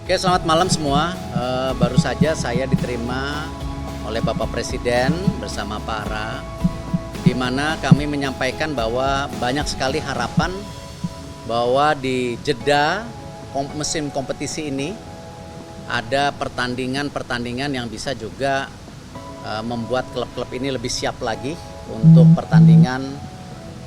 Oke, selamat malam semua. Baru saja saya diterima oleh Bapak Presiden bersama Pak Ara, di mana kami menyampaikan bahwa banyak sekali harapan bahwa di jeda musim kompetisi ini ada pertandingan-pertandingan yang bisa juga membuat klub-klub ini lebih siap lagi untuk pertandingan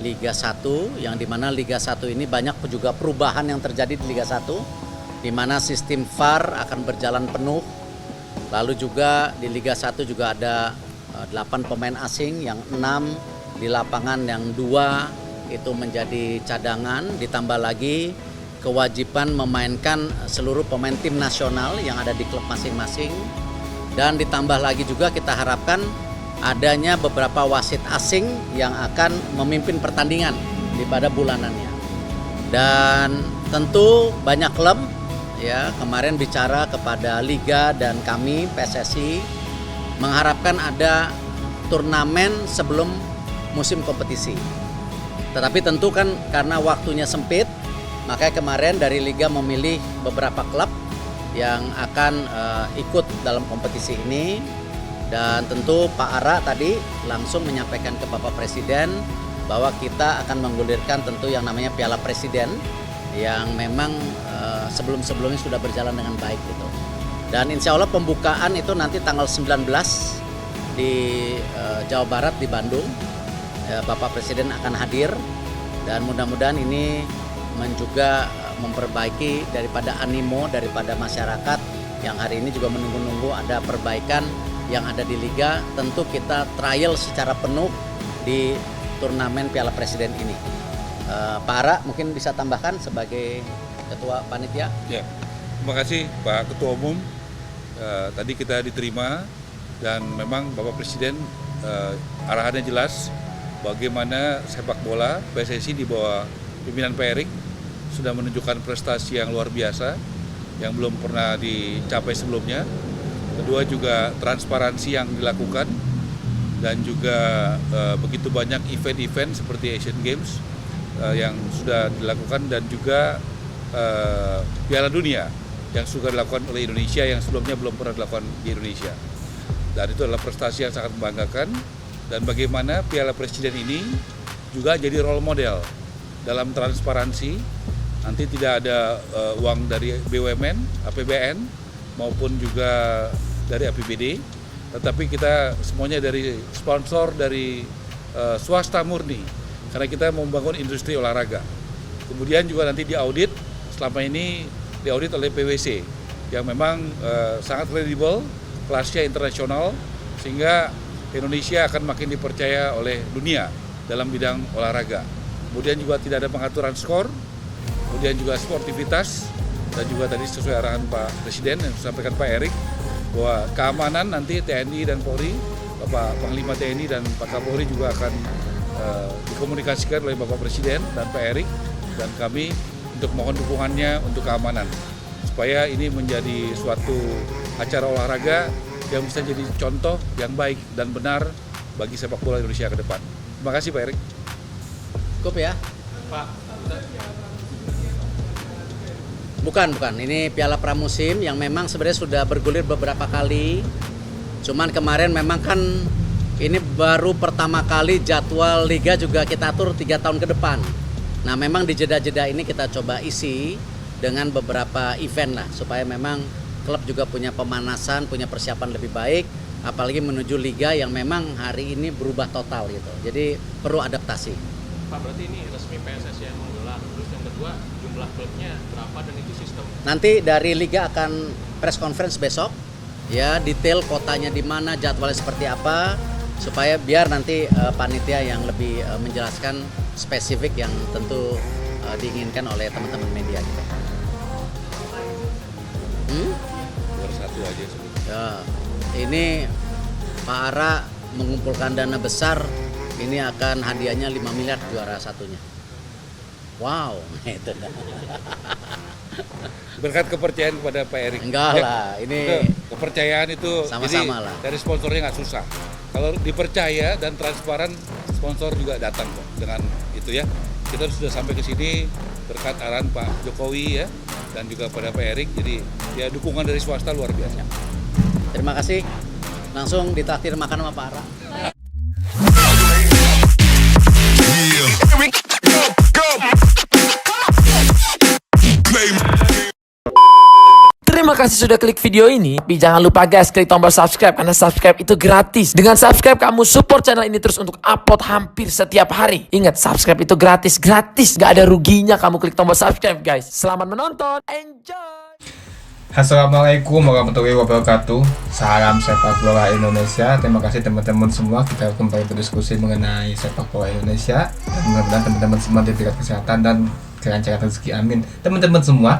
Liga 1, yang dimana Liga 1 ini banyak juga perubahan yang terjadi di Liga 1, di mana sistem VAR akan berjalan penuh. Lalu juga di Liga 1 juga ada 8 pemain asing, yang 6 di lapangan, yang 2 itu menjadi cadangan, ditambah lagi kewajiban memainkan seluruh pemain tim nasional yang ada di klub masing-masing. Dan ditambah lagi juga kita harapkan adanya beberapa wasit asing yang akan memimpin pertandingan di pada bulanannya. Dan tentu banyak klub ya kemarin bicara kepada Liga dan kami PSSI mengharapkan ada turnamen sebelum musim kompetisi. Tetapi tentu kan karena waktunya sempit, makanya kemarin dari Liga memilih beberapa klub yang akan ikut dalam kompetisi ini. Dan tentu Pak Ara tadi langsung menyampaikan ke Bapak Presiden bahwa kita akan menggulirkan tentu yang namanya Piala Presiden yang memang sebelum-sebelumnya sudah berjalan dengan baik gitu. Dan insya Allah pembukaan itu nanti tanggal 19 di Jawa Barat di Bandung. Bapak Presiden akan hadir dan mudah-mudahan ini juga memperbaiki daripada animo daripada masyarakat yang hari ini juga menunggu-nunggu ada perbaikan yang ada di Liga. Tentu kita trial secara penuh di turnamen Piala Presiden ini. Pak Ara mungkin bisa tambahkan sebagai Ketua Panitia. Ya, terima kasih Pak Ketua Umum. Tadi kita diterima dan memang Bapak Presiden arahannya jelas bagaimana sepak bola PSSI di bawah pimpinan Pak Erik sudah menunjukkan prestasi yang luar biasa yang belum pernah dicapai sebelumnya. Kedua juga transparansi yang dilakukan dan juga begitu banyak event-event seperti Asian Games yang sudah dilakukan dan juga Piala Dunia yang sudah dilakukan oleh Indonesia yang sebelumnya belum pernah dilakukan di Indonesia. Dan itu adalah prestasi yang sangat membanggakan, dan bagaimana Piala Presiden ini juga jadi role model dalam transparansi. Nanti tidak ada uang dari BUMN, APBN maupun juga dari APBD, tetapi kita semuanya dari sponsor dari swasta murni, karena kita membangun industri olahraga. Kemudian juga nanti diaudit, selama ini diaudit oleh PwC yang memang sangat kredibel, kelasnya internasional, sehingga Indonesia akan makin dipercaya oleh dunia dalam bidang olahraga. Kemudian juga tidak ada pengaturan skor, kemudian juga sportivitas, dan juga tadi sesuai arahan Pak Presiden yang disampaikan Pak Erik bahwa keamanan nanti TNI dan Polri, Bapak Panglima TNI dan Pak Kapolri juga akan dikomunikasikan oleh Bapak Presiden dan Pak Erik dan kami untuk mohon dukungannya untuk keamanan supaya ini menjadi suatu acara olahraga yang bisa jadi contoh yang baik dan benar bagi sepak bola Indonesia ke depan. Terima kasih Pak Erik. Cukup ya? Pak, Bukan. Ini Piala Pramusim yang memang sebenarnya sudah bergulir beberapa kali. Cuman kemarin memang kan ini baru pertama kali jadwal Liga juga kita atur 3 tahun ke depan. Nah memang di jeda-jeda ini kita coba isi dengan beberapa event lah, supaya memang klub juga punya pemanasan, punya persiapan lebih baik, apalagi menuju Liga yang memang hari ini berubah total gitu. Jadi perlu adaptasi. Pak, berarti ini resmi PSSI yang menggelar. Terus yang kedua, jumlah klubnya berapa dan itu sistem? Nanti dari Liga akan press conference besok, ya detail kotanya di mana, jadwalnya seperti apa, supaya biar nanti panitia yang lebih menjelaskan spesifik yang tentu diinginkan oleh teman-teman media gitu. Nomor satu aja sebetulnya. Ya, ini Pak Ara mengumpulkan dana besar, ini akan hadiahnya 5 miliar juara satunya. Wow, itu. Berkat kepercayaan kepada Pak Erik. Enggak lah, ini kepercayaan itu sama-sama jadi lah. dari sponsornya nggak susah. Kalau dipercaya dan transparan, sponsor juga datang kok dengan itu ya. Kita sudah sampai ke sini berkat arahan Pak Jokowi ya, dan juga pada Pak Erik. Jadi ya dukungan dari swasta luar biasa. Terima kasih. Langsung ditraktir makan sama Pak Ara. Terima kasih sudah klik video ini. Tapi jangan lupa guys, klik tombol subscribe karena subscribe itu gratis. Dengan subscribe kamu support channel ini terus untuk upload hampir setiap hari. Ingat, subscribe itu gratis. Gak ada ruginya kamu klik tombol subscribe guys. Selamat menonton. Enjoy. Assalamualaikum warahmatullahi wabarakatuh. Salam sepak bola Indonesia. Terima kasih teman-teman semua. Kita kembali berdiskusi mengenai sepak bola Indonesia. Dan mudah-mudahan teman-teman semua diberikan kesehatan dan kelancaran rezeki. Amin. Teman-teman semua,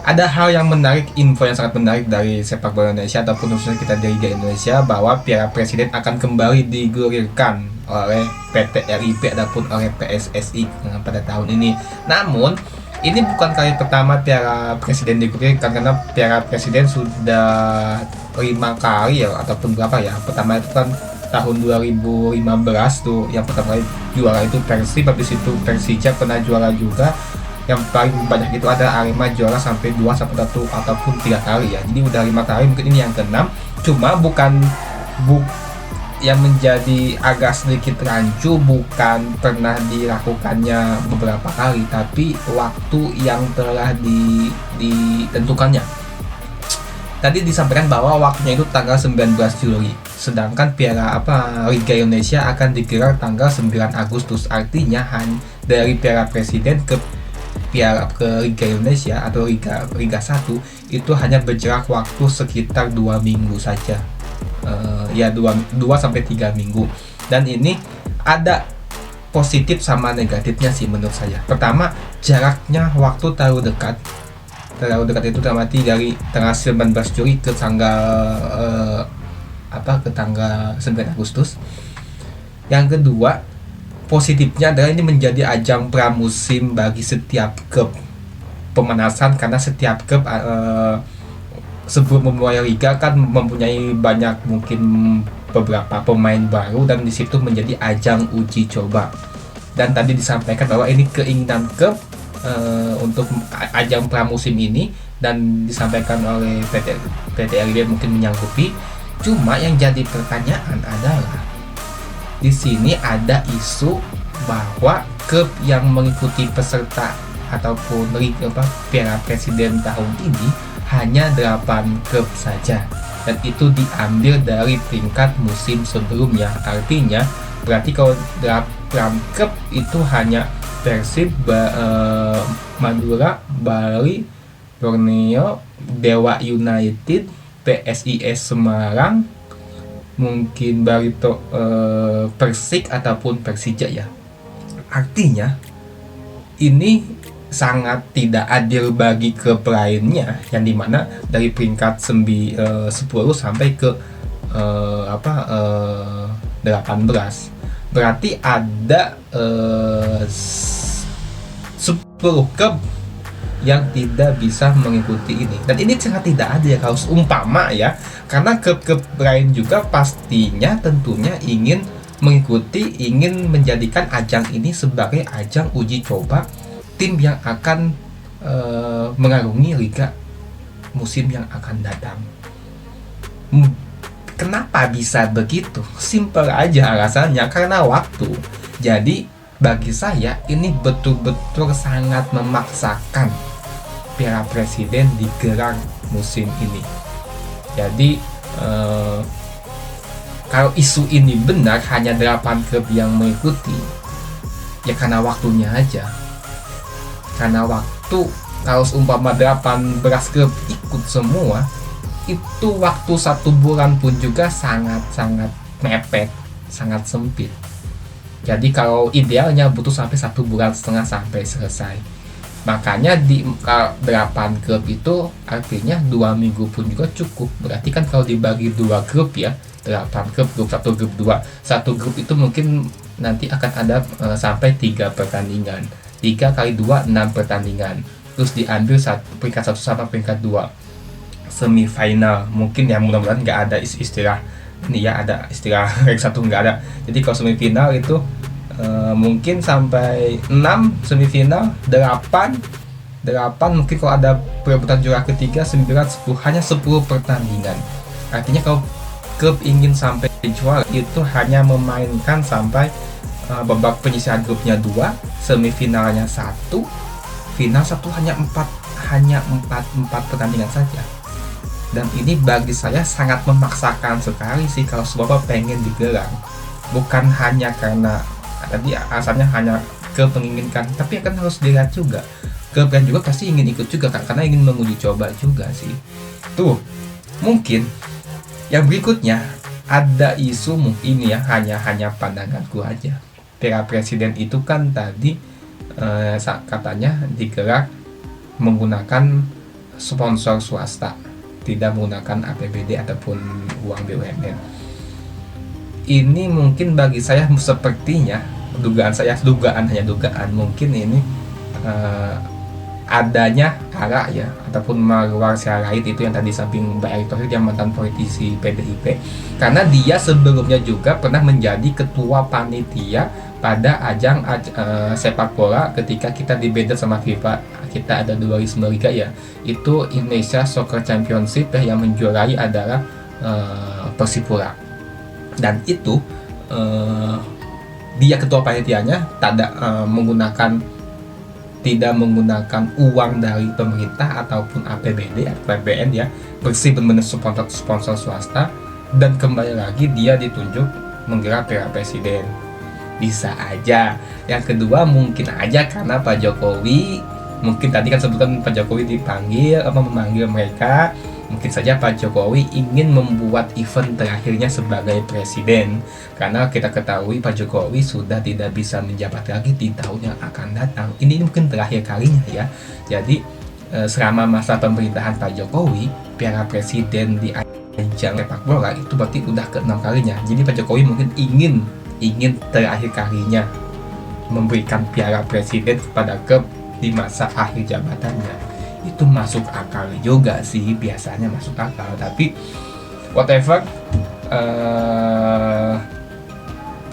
ada hal yang menarik, info yang sangat menarik dari sepak bola Indonesia ataupun khususnya kita di Liga Indonesia, bahwa Piala Presiden akan kembali digulirkan oleh PT RIP ataupun oleh PSSI pada tahun ini. Namun ini bukan kali pertama Piala Presiden digulirkan, karena Piala Presiden sudah 5 kali ya, ataupun berapa ya. Pertama itu kan tahun 2015 tuh, yang pertama kali juara itu Persib, habis itu Persija pernah juara juga. Yang paling banyak itu ada Arema juara sampai 2 sampai 1 ataupun 3 kali ya. Jadi udah 5 kali, mungkin ini yang ke-6. Cuma yang menjadi agak sedikit rancu bukan pernah dilakukannya beberapa kali, tapi waktu yang telah ditentukannya. Tadi disampaikan bahwa waktunya itu tanggal 19 Juli. Sedangkan Liga Indonesia akan digelar tanggal 9 Agustus. Artinya dari Piala Presiden ke Liga Indonesia atau Liga 1 itu hanya berjarak waktu sekitar 2 minggu saja. 2 sampai 3 minggu. Dan ini ada positif sama negatifnya sih menurut saya. Pertama, jaraknya waktu terlalu dekat. Terlalu dekat itu termati dari tanggal 19 Juli ke tanggal 9 Agustus. Yang kedua, positifnya adalah ini menjadi ajang pramusim bagi setiap klub, pemanasan, karena setiap klub sebelum memulai liga kan mempunyai banyak, mungkin beberapa pemain baru, dan di situ menjadi ajang uji coba. Dan tadi disampaikan bahwa ini keinginan klub untuk ajang pramusim ini, dan disampaikan oleh PT RIB mungkin menyanggupi. Cuma yang jadi pertanyaan adalah di sini ada isu bahwa klub yang mengikuti peserta ataupun Piala Presiden tahun ini hanya 8 klub saja, dan itu diambil dari peringkat musim sebelumnya. Artinya berarti kalau 8 klub itu hanya Persib, Madura, Bali, Borneo, Dewa United, PSIS Semarang, mungkin Barito, Persik ataupun Persija ya. Artinya ini sangat tidak adil bagi klub lainnya, yang dimana dari peringkat 10 sampai ke 18 berarti ada 10 klub yang tidak bisa mengikuti ini, dan ini sangat tidak adil kalau umpama ya, karena klub-klub lain juga pastinya tentunya ingin menjadikan ajang ini sebagai ajang uji coba tim yang akan mengarungi liga musim yang akan datang. Kenapa bisa begitu? Simpel aja alasannya, karena waktu. Jadi bagi saya ini betul-betul sangat memaksakan Piala Presiden digelar musim ini. Jadi kalau isu ini benar hanya 8 klub yang mengikuti, ya karena waktunya aja. Karena waktu, kalau umpama 18 klub ikut semua, itu waktu 1 bulan pun juga sangat-sangat mepet, sangat sempit. Jadi kalau idealnya butuh sampai 1,5 bulan sampai selesai. Makanya di 8 klub itu artinya 2 minggu pun juga cukup. Berarti kan kalau dibagi 2 grup ya, 8 grup, grup 1, grup 2. Satu grup itu mungkin nanti akan ada sampai 3 pertandingan. 3 kali 2, 6 pertandingan. Terus diambil peringkat 1 sama peringkat 2. Semifinal. Mungkin ya mudah-mudahan nggak ada istilah ini ya, ada istilah rank 1 nggak ada. Jadi kalau semifinal itu mungkin sampai 6 semifinal, 8 8 mungkin kalau ada perebutan juara ketiga, 9, 10, hanya 10 pertandingan. Artinya kalau klub ingin sampai juara itu hanya memainkan sampai babak penyisihan grupnya 2, semifinalnya 1, final 1, hanya 4 pertandingan saja. Dan ini bagi saya sangat memaksakan sekali sih kalau sebuah pengen digelar. Bukan hanya karena tadi asalnya hanya klub menginginkan, tapi kan harus dilihat juga klub kan juga pasti ingin ikut juga kan, karena ingin menguji coba juga sih. Tuh mungkin yang berikutnya ada isu mungkin ya, hanya pandanganku aja. Piala Presiden itu kan tadi katanya digerak menggunakan sponsor swasta, tidak menggunakan APBD ataupun uang BUMN. Ini mungkin bagi saya sepertinya hanya dugaan mungkin ini adanya arah ya ataupun meluar secara lain itu yang tadi samping Mbak Erick Thohir, yang mantan politisi PDIP, karena dia sebelumnya juga pernah menjadi ketua panitia pada ajang sepak bola ketika kita dibeda sama FIFA. Kita ada 2 liga ya, itu Indonesia Soccer Championship ya, yang menjuarai adalah Persipura, dan itu dia ketua panitianya tidak menggunakan uang dari pemerintah ataupun APBD atau APBN ya, bersih benar sponsor swasta, dan kembali lagi dia ditunjuk menggelar Piala Presiden. Bisa aja. Yang kedua mungkin aja karena Pak Jokowi, mungkin tadi kan sebutkan Pak Jokowi memanggil mereka, mungkin saja Pak Jokowi ingin membuat event terakhirnya sebagai presiden, karena kita ketahui Pak Jokowi sudah tidak bisa menjabat lagi di tahun yang akan datang. Ini mungkin terakhir kalinya ya. Jadi selama masa pemerintahan Pak Jokowi, Piala Presiden di ajang sepak bola itu berarti udah ke-6 kalinya. Jadi Pak Jokowi mungkin ingin terakhir kalinya memberikan Piala Presiden kepada klub di masa akhir jabatannya. Itu masuk akal juga sih, biasanya masuk akal. Tapi whatever,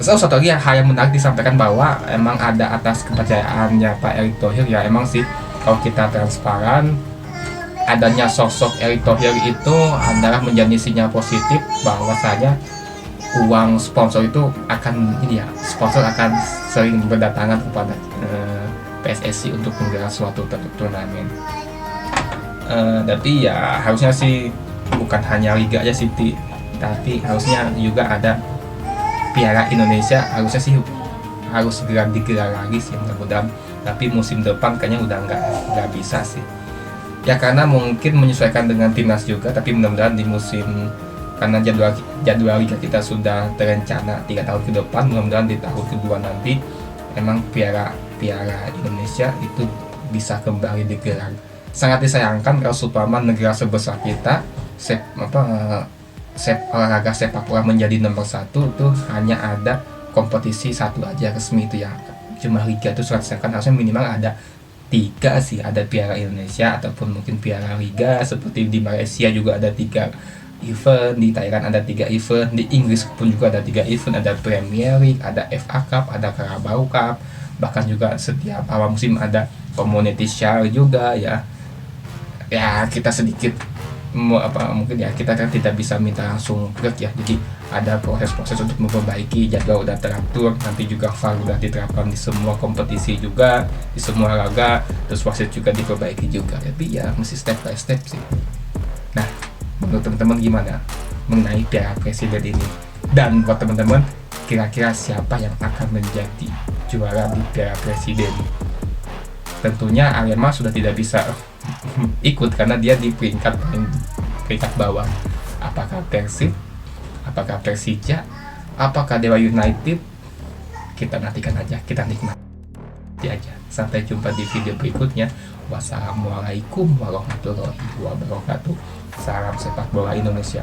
satu lagi hal yang menarik disampaikan bahwa emang ada atas kepercayaannya Pak Erick Thohir ya. Emang sih kalau kita transparan, adanya sosok Erick Thohir itu adalah menjadi sinyal positif bahwa saja uang sponsor itu sponsor akan sering berdatangan kepada PSSI untuk menggelar suatu turnamen. Tapi ya harusnya sih bukan hanya liga aja sih, tapi harusnya juga ada Piala Indonesia, harusnya sih harus segera digelar lagi sih mudah-mudahan. Tapi musim depan kayaknya udah nggak bisa sih ya, karena mungkin menyesuaikan dengan timnas juga. Tapi mudah-mudahan di musim, karena jadwal liga kita sudah terencana 3 tahun ke depan, mudah-mudahan di tahun kedua nanti emang Piala Indonesia itu bisa kembali digelar. Sangat disayangkan kalau supaya negara sebesar kita olahraga sepak bola menjadi nomor 1 itu hanya ada kompetisi 1 aja resmi itu ya, cuma liga. Itu sangat disayangkan, harusnya minimal ada 3 sih, ada Piala Indonesia ataupun mungkin Piala Liga. Seperti di Malaysia juga ada 3 event, di Thailand ada 3 event, di Inggris pun juga ada 3 event, ada Premier League, ada FA Cup, ada Carabao Cup, bahkan juga setiap awal musim ada Community Shield juga ya. Ya kita sedikit mungkin ya kita kan tidak bisa minta langsung break ya, jadi ada proses-proses untuk memperbaiki. Jadwal udah teratur, nanti juga VAR udah diterapkan di semua kompetisi juga, di semua laga, terus wasit juga diperbaiki juga. Tapi ya mesti step by step sih. Nah, menurut teman-teman gimana mengenai Piala Presiden ini? Dan buat teman-teman, kira-kira siapa yang akan menjadi juara di Piala Presiden? Tentunya Arema sudah tidak bisa ikut karena dia di peringkat bawah. Apakah Persib? Apakah Persija? Apakah Dewa United? Kita nantikan aja, kita nikmati aja. Sampai jumpa di video berikutnya. Wassalamualaikum warahmatullahi wabarakatuh. Salam sepak bola Indonesia.